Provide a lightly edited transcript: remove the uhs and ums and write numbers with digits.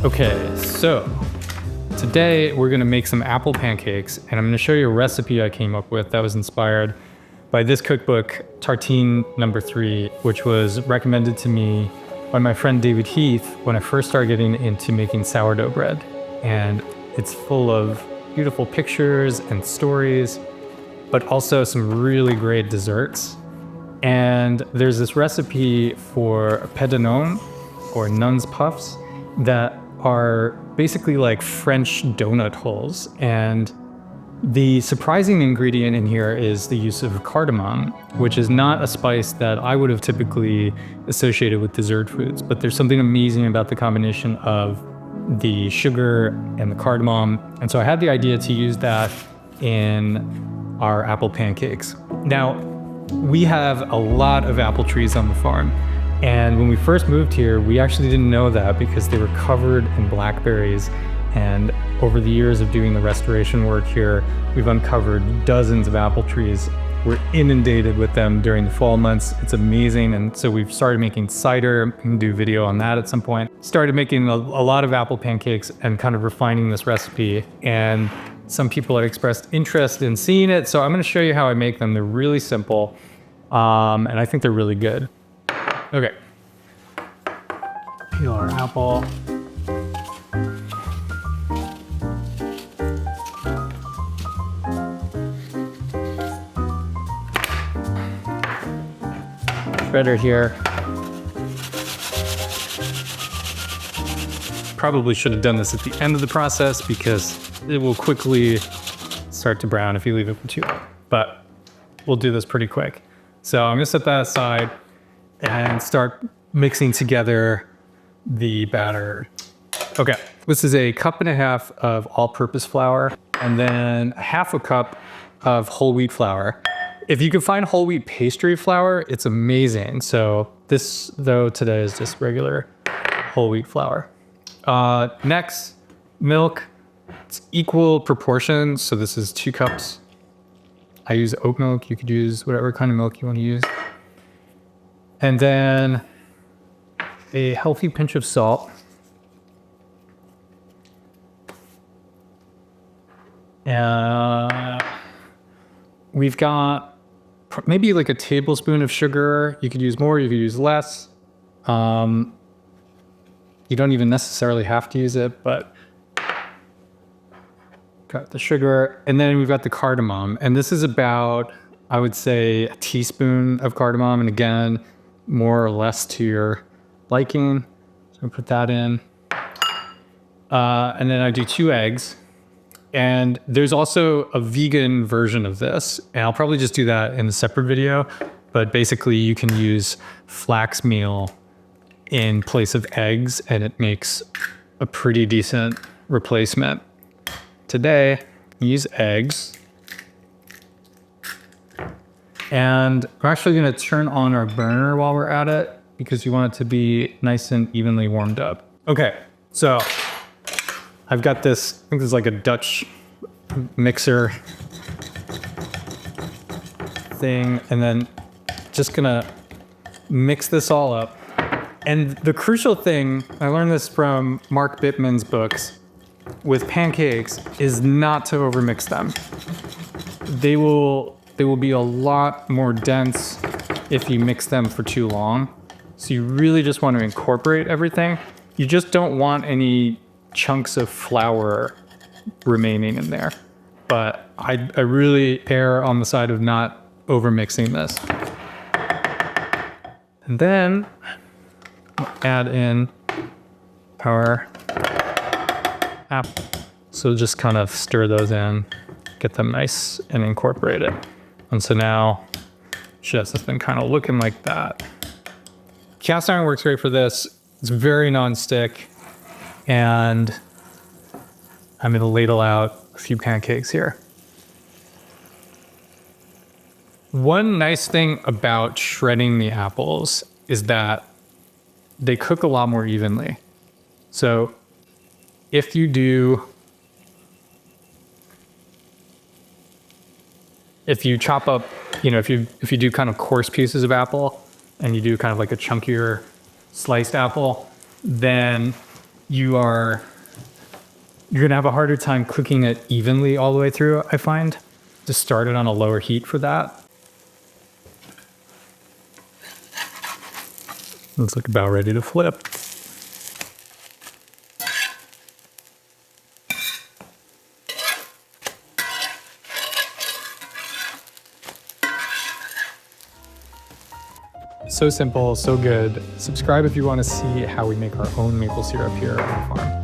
Okay, so today we're gonna make some apple pancakes, and I'm gonna show you a recipe I came up with that was inspired by this cookbook, Tartine Number 3, which was recommended to me by my friend David Heath when I first started getting into making sourdough bread. And it's full of beautiful pictures and stories, but also some really great desserts. And there's this recipe for Cardamom, or nun's puffs, that are basically like French donut holes. And the surprising ingredient in here is the use of cardamom, which is not a spice that I would have typically associated with dessert foods, but there's something amazing about the combination of the sugar and the cardamom. And so I had the idea to use that in our apple pancakes. Now, we have a lot of apple trees on the farm. And when we first moved here, we actually didn't know that because they were covered in blackberries. And over the years of doing the restoration work here, we've uncovered dozens of apple trees. We're inundated with them during the fall months. It's amazing. And so we've started making cider. We can do a video on that at some point. Started making a lot of apple pancakes and kind of refining this recipe. And some people had expressed interest in seeing it. So I'm going to show you how I make them. They're really simple. And I think they're really good. Okay. Peel our apple. Shredder here. Probably should have done this at the end of the process because it will quickly start to brown if you leave it for too long. But we'll do this pretty quick. So I'm gonna set that aside and start mixing together the batter. Okay, this is 1.5 cups of all-purpose flour and then 1/2 cup of whole wheat flour. If you can find whole wheat pastry flour, it's amazing. So this, though, today is just regular whole wheat flour. Next, milk. It's equal proportions. So this is 2 cups. I use oat milk. You could use whatever kind of milk you want to use. And then a healthy pinch of salt. And we've got maybe like a tablespoon of sugar. You could use more, you could use less. You don't even necessarily have to use it, but got the sugar. And then we've got the cardamom. And this is about, I would say, a teaspoon of cardamom. And again, more or less to your liking. So I put that in. And then I do 2 eggs. And there's also a vegan version of this, and I'll probably just do that in a separate video, but basically you can use flax meal in place of eggs, and it makes a pretty decent replacement. Today, I use eggs. And we're actually gonna turn on our burner while we're at it, because you want it to be nice and evenly warmed up. Okay, so I've got this, I think this is like a Dutch mixer thing, and then just gonna mix this all up. And the crucial thing, I learned this from Mark Bittman's books, with pancakes is not to overmix them. They will be a lot more dense if you mix them for too long. So you really just want to incorporate everything. You just don't want any chunks of flour remaining in there. But I really err on the side of not over mixing this. And then add in our apple. So just kind of stir those in, get them nice and incorporated. And so now just has been kind of looking like that. Cast iron works great for this. It's very non-stick. And I'm gonna ladle out a few pancakes here. One nice thing about shredding the apples is that they cook a lot more evenly. So if you chop up, if you do kind of coarse pieces of apple and you do kind of like a chunkier sliced apple, then you're gonna have a harder time cooking it evenly all the way through, I find. Just start it on a lower heat for that. Looks like about ready to flip. So simple, so good. Subscribe if you want to see how we make our own maple syrup here on the farm.